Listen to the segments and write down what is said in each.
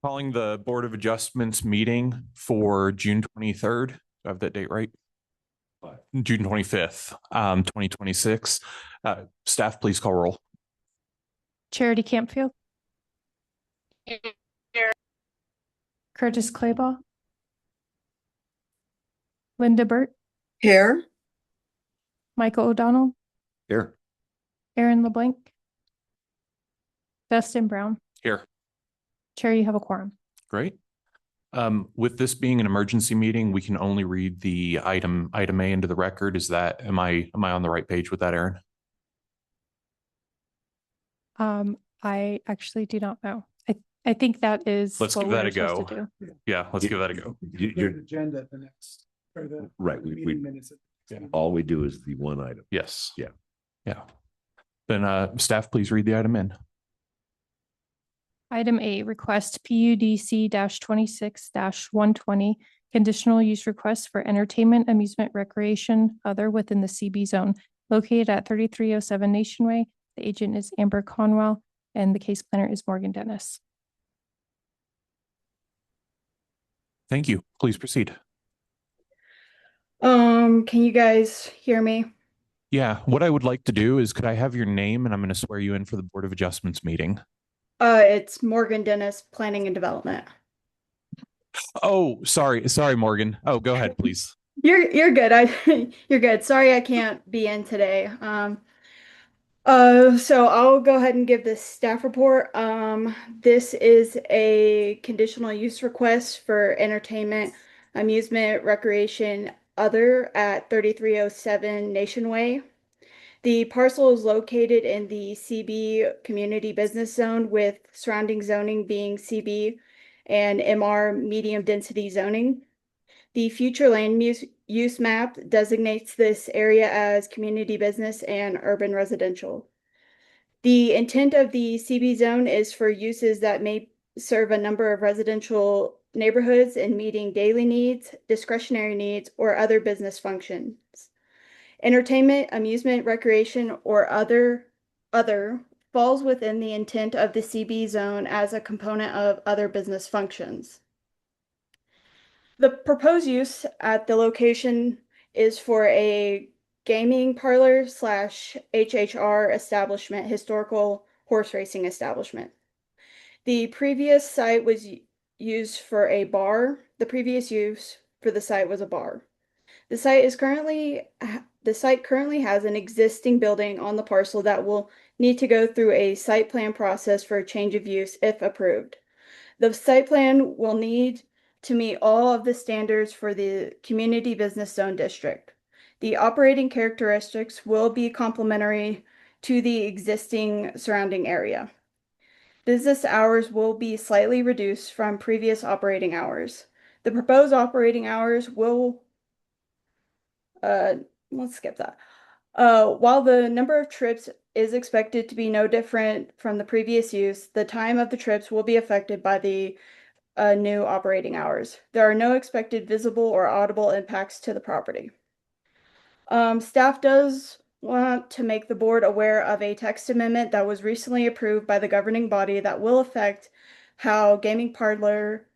Calling the Board of Adjustments meeting for June 23rd. Do I have that date right? June 25th, 2026. Staff, please call roll. Charity Campfield. Here. Curtis Claybaugh. Linda Burt. Here. Michael O'Donnell. Here. Aaron LeBlanc. Dustin Brown. Here. Chair, you have a quorum. Great. With this being an emergency meeting, we can only read the item A into the record. Is that, am I on the right page with that, Aaron? I actually do not know. I think that is. Let's give that a go. Yeah, let's give that a go. Your agenda at the next, or the right. meeting minutes. Yeah. All we do is the one item. Yes. Yeah. Yeah. Then staff, please read the item in. Item A, request PUDC-26-120, conditional use request for entertainment, amusement, recreation, other within the CB zone located at 3307 Nation Way. The agent is Amber Conwell and the case planner is Morgan Dennis. Thank you. Please proceed. Can you guys hear me? Yeah. What I would like to do is, could I have your name and I'm going to swear you in for the Board of Adjustments meeting. It's Morgan Dennis, Planning and Development. Oh, sorry, Morgan. Oh, go ahead, please. You're good. You're good. Sorry, I can't be in today. So I'll go ahead and give this staff report. This is a conditional use request for entertainment, amusement, recreation, other at 3307 Nation Way. The parcel is located in the CB Community Business Zone with surrounding zoning being CB and MR medium density zoning. The future land use map designates this area as community business and urban residential. The intent of the CB zone is for uses that may serve a number of residential neighborhoods in meeting daily needs, discretionary needs, or other business functions. Entertainment, amusement, recreation, or other falls within the intent of the CB zone as a component of other business functions. The proposed use at the location is for a gaming parlor / HHR establishment, historical horse racing establishment. The previous site was used for a bar. The previous use for the site was a bar. The site currently has an existing building on the parcel that will need to go through a site plan process for a change of use if approved. The site plan will need to meet all of the standards for the Community Business Zone District. The operating characteristics will be complementary to the existing surrounding area. Business hours will be slightly reduced from previous operating hours. The proposed operating hours will let's skip that. While the number of trips is expected to be no different from the previous use, the time of the trips will be affected by the new operating hours. There are no expected visible or audible impacts to the property. Staff does want to make the board aware of a text amendment that was recently approved by the governing body that will affect how gaming parlor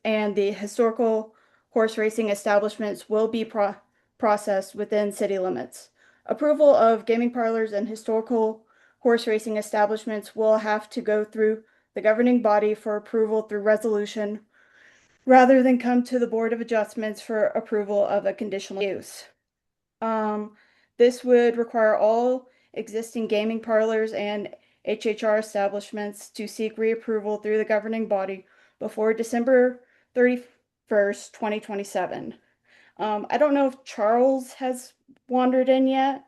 and the historical horse racing establishments will be processed within city limits. Approval of gaming parlors and historical horse racing establishments will have to go through the governing body for approval through resolution rather than come to the Board of Adjustments for approval of a conditional use. This would require all existing gaming parlors and HHR establishments to seek reapproval through the governing body before December 31st, 2027. I don't know if Charles has wandered in yet.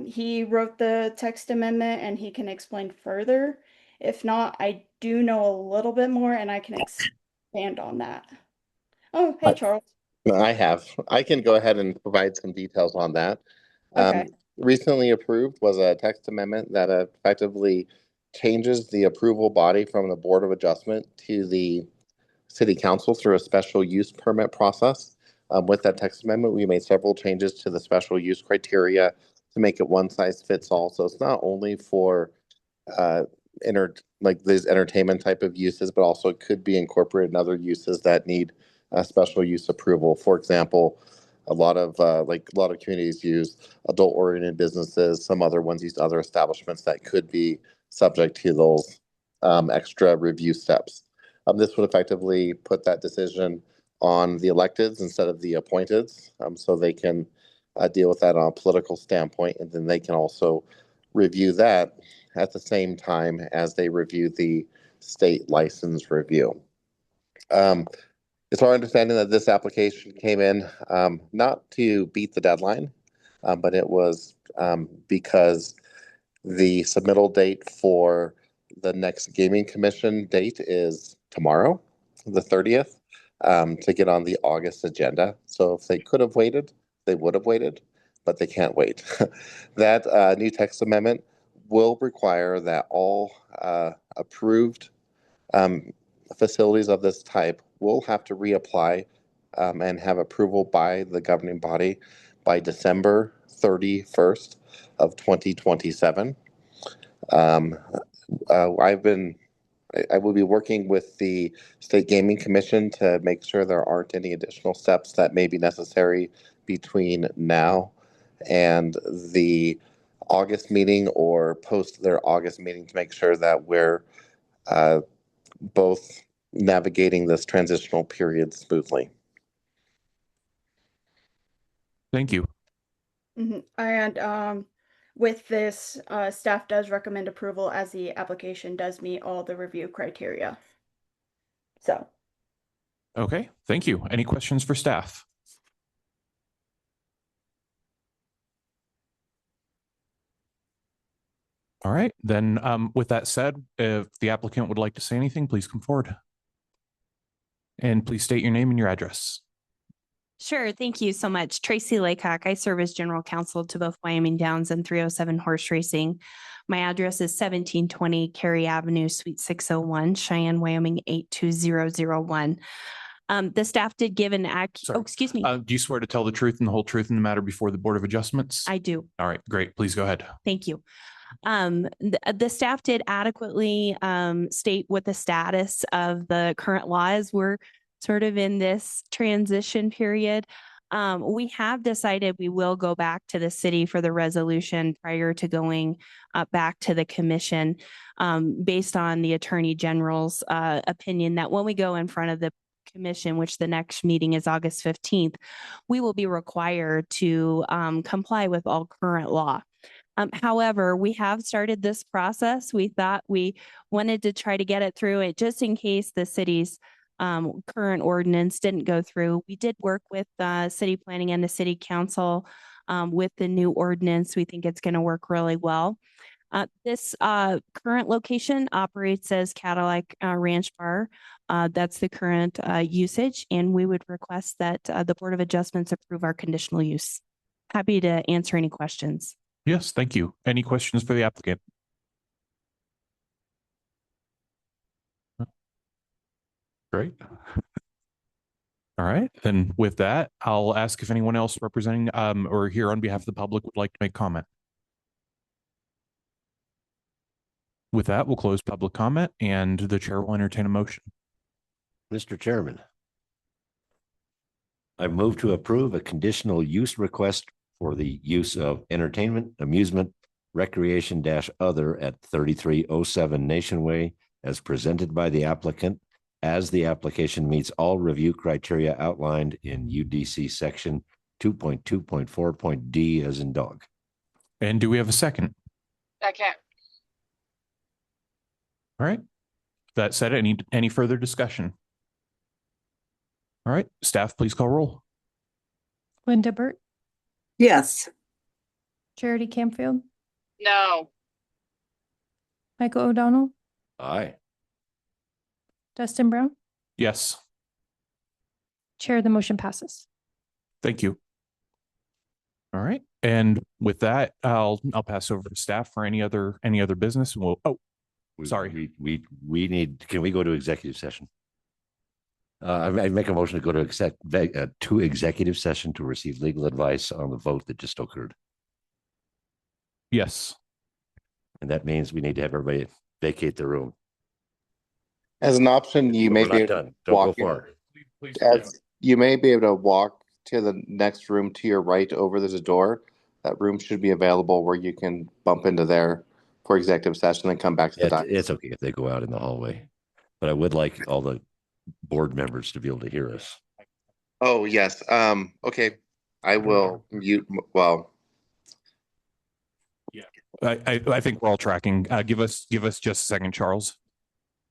He wrote the text amendment and he can explain further. If not, I do know a little bit more and I can expand on that. Oh, hey, Charles. I can go ahead and provide some details on that. Okay. Recently approved was a text amendment that effectively changes the approval body from the Board of Adjustment to the City Council through a special use permit process. With that text amendment, we made several changes to the special use criteria to make it one size fits all. So it's not only for like these entertainment type of uses, but also could be incorporated in other uses that need special use approval. For example, a lot of communities use adult oriented businesses. Some other ones use other establishments that could be subject to those extra review steps. This would effectively put that decision on the electeds instead of the appointeds, so they can deal with that on a political standpoint, and then they can also review that at the same time as they review the state license review. It's our understanding that this application came in not to beat the deadline, but it was because the submittal date for the next gaming commission date is tomorrow, the 30th, to get on the August agenda. So if they could have waited, they would have waited, but they can't wait. That new text amendment will require that all approved facilities of this type will have to reapply and have approval by the governing body by December 31st of 2027. I will be working with the State Gaming Commission to make sure there aren't any additional steps that may be necessary between now and the August meeting or post their August meeting to make sure that we're both navigating this transitional period smoothly. Thank you. And with this, staff does recommend approval as the application does meet all the review criteria. So, Okay, thank you. Any questions for staff? All right, then with that said, if the applicant would like to say anything, please come forward. And please state your name and your address. Sure. Thank you so much. Tracy Laycock. I serve as general counsel to both Wyoming Downs and 307 Horse Racing. My address is 1720 Cary Avenue, Suite 601, Cheyenne, Wyoming 82001. The staff did give an Sorry. excuse me. Do you swear to tell the truth and the whole truth in the matter before the Board of Adjustments? I do. All right, great. Please go ahead. Thank you. The staff did adequately state what the status of the current law is. We're sort of in this transition period. We have decided we will go back to the city for the resolution prior to going back to the commission, based on the Attorney General's opinion that when we go in front of the commission, which the next meeting is August 15th, we will be required to comply with all current law. However, we have started this process. We thought we wanted to try to get it through it just in case the city's current ordinance didn't go through. We did work with city planning and the city council with the new ordinance. We think it's going to work really well. This current location operates as Cadillac Ranch Bar. That's the current usage, and we would request that the Board of Adjustments approve our conditional use. Happy to answer any questions. Yes, thank you. Any questions for the applicant? Great. All right, then with that, I'll ask if anyone else representing or here on behalf of the public would like to make comment. With that, we'll close public comment and the chair will entertain a motion. Mr. Chairman, I move to approve a conditional use request for the use of entertainment, amusement, recreation other at 3307 Nation Way as presented by the applicant, as the application meets all review criteria outlined in UDC section 2.2.4.d as in dog. And do we have a second? Second. All right. That said, any further discussion? All right, staff, please call roll. Linda Burt, Yes. Charity Campfield, No. Michael O'Donnell, Aye. Dustin Brown. Yes, Chair, the motion passes. thank you. All right, and with that, I'll pass over to staff for any other business. And we'll sorry. We need, can we go to executive session? I make a motion to go to executive session to receive legal advice on the vote that just occurred. Yes. And that means we need to have everybody vacate the room. As an option, you But may we're be not able done. to Don't go walk far. as you may be able to walk to the next room to your right over there's a door. That room should be available where you can bump into there for executive session and come back to the It's, dining. it's okay if they go out in the hallway, but I would like all the board members to be able to hear us. Oh, yes. Okay. I will mute. Well, I think we're all tracking. Give us just a second, Charles.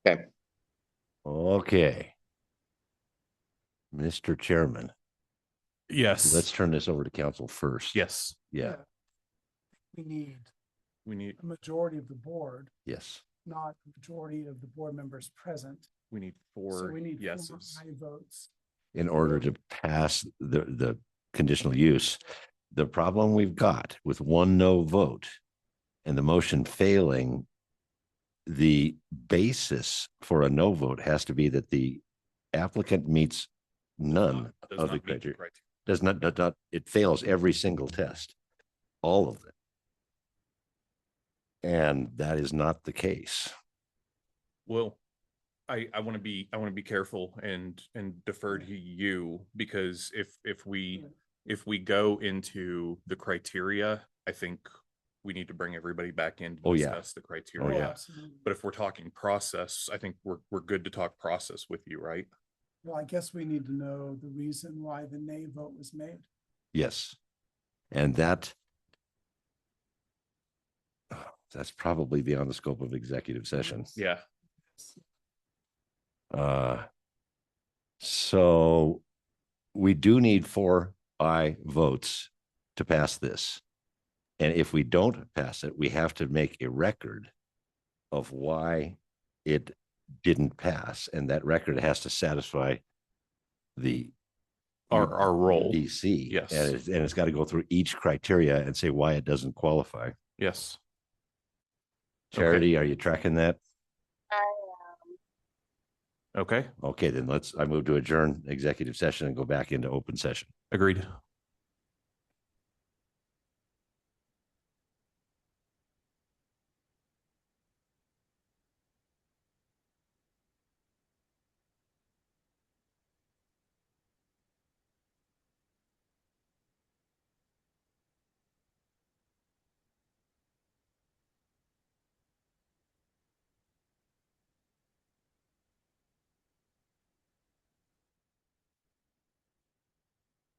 okay. Okay. Mr. Chairman, Yes. let's turn this over to council first. Yes. Yeah, We need We need a majority of the board, yes. not a majority of the board members present. So four we need four yeses. aye votes. In order to pass the conditional use. The problem we've got with one no vote and the motion failing, the basis for a no vote has to be that the applicant meets none Does of not the meet the criteria. Does not, it fails every single test, all of them. And that is not the case. Well, I want to be careful and defer to you, because if we go into the criteria, I think we need to bring everybody back in to Oh, yeah. discuss the criteria. Oh, yeah. Absolutely. But if we're talking process, I think we're good to talk process with you, right? Well, I guess we need to know the reason why the nay vote was made. Yes. And that's probably beyond the scope of executive session. Yeah. So we do need 4 aye votes to pass this. And if we don't pass it, we have to make a record of why it didn't pass. And that record has to satisfy the Our role. DC. Yes. And it's got to go through each criteria and say why it doesn't qualify. Yes. Charity, are you tracking that? Okay. Okay, then I move to adjourn executive session and go back into open session. Agreed.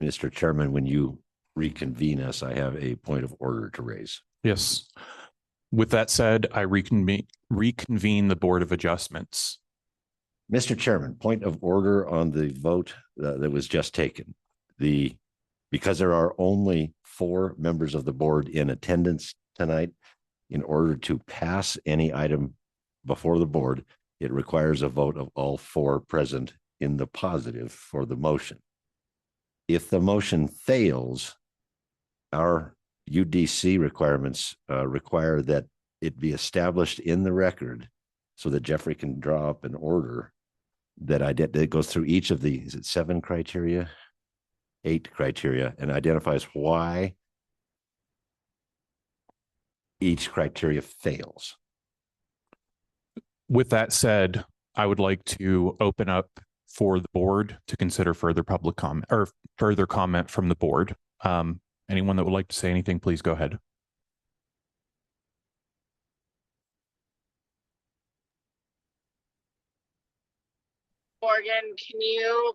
Mr. Chairman, when you reconvene us, I have a point of order to raise. Yes. With that said, I reconvene the Board of Adjustments. Mr. Chairman, point of order on the vote that was just taken. Because there are only 4 members of the board in attendance tonight, in order to pass any item before the board, it requires a vote of all 4 present in the positive for the motion. If the motion fails, our UDC requirements require that it be established in the record so that Jeffrey can draw up an order that goes through each of the, is it 7 criteria? 8 criteria, and identifies why each criteria fails. With that said, I would like to open up for the board to consider further public comment or further comment from the board. Anyone that would like to say anything, please go ahead. Morgan, can you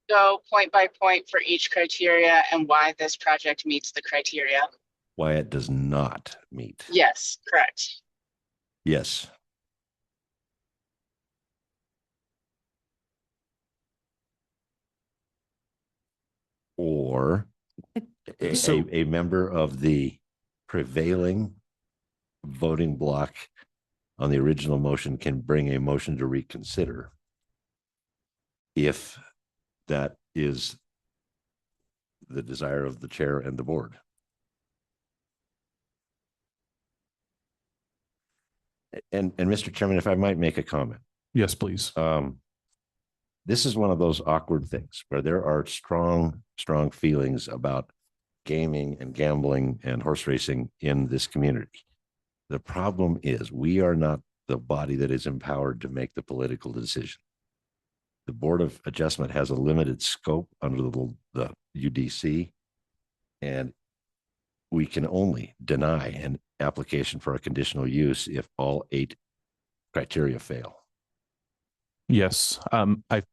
go point by point for each criteria and why this project meets the criteria? Why it does not meet. Yes, correct. Yes. Or a member of the prevailing voting block on the original motion can bring a motion to reconsider if that is the desire of the chair and the board. And Mr. Chairman, if I might make a comment. Yes, please. This is one of those awkward things where there are strong feelings about gaming and gambling and horse racing in this community. The problem is we are not the body that is empowered to make the political decision. The Board of Adjustment has a limited scope under the UDC, and we can only deny an application for a conditional use if all 8 criteria fail. Yes,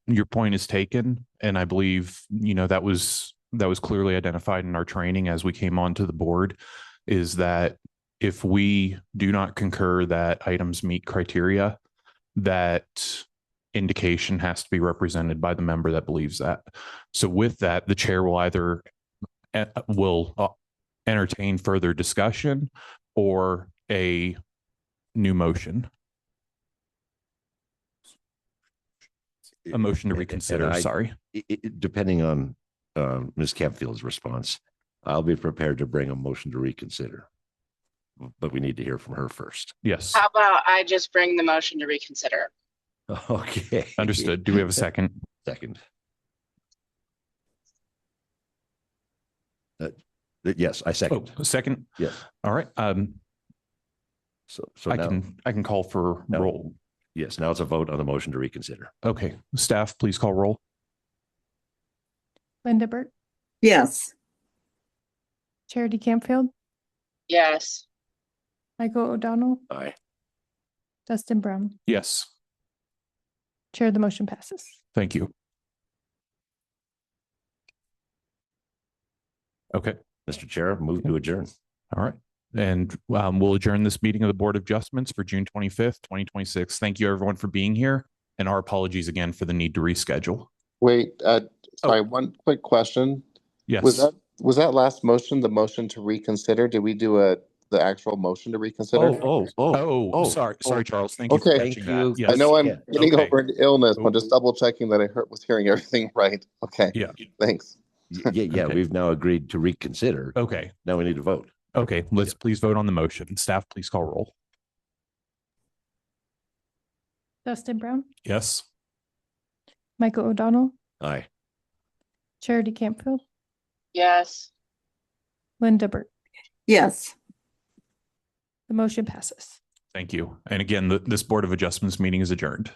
your point is taken, and I believe, that was clearly identified in our training as we came onto the board, is that if we do not concur that items meet criteria, that indication has to be represented by the member that believes that. So with that, the chair will either entertain further discussion or a new motion. A motion to reconsider, sorry. Depending on Ms. Campfield's response, I'll be prepared to bring a motion to reconsider, but we need to hear from her first. Yes. How about I just bring the motion to reconsider? Okay. Understood. Do we have a second? Second. Yes, I second. Oh, a second? Yes. All right. So I now, can call for No. roll. yes, now it's a vote on the motion to reconsider. Okay. Staff, please call roll. Linda Burt, Yes. Charity Campfield, Yes. Michael O'Donnell, Aye. Dustin Brown. Yes. Chair, the motion passes. Thank you. Okay. Mr. Chair, move to adjourn. All right. And we'll adjourn this meeting of the Board of Adjustments for June 25th, 2026. Thank you, everyone, for being here. And our apologies again for the need to reschedule. Wait, sorry, one quick question. Yes. Was that last motion, the motion to reconsider? Did we do the actual motion to reconsider? Sorry, Charles. Thank you for Okay. catching Thank you. that. Yes. I know I'm Yeah. getting Okay. over an illness, but just double checking that I was hearing everything right. Okay. Yeah. Thanks. Yeah, Okay. we've now agreed to reconsider. Okay. Now we need to vote. Okay. Let's please vote on the motion. Staff, please call roll. Dustin Brown, Yes. Michael O'Donnell, Aye. Charity Campfield, Yes. Linda Burt. Yes. The motion passes. Thank you. And again, this Board of Adjustments meeting is adjourned.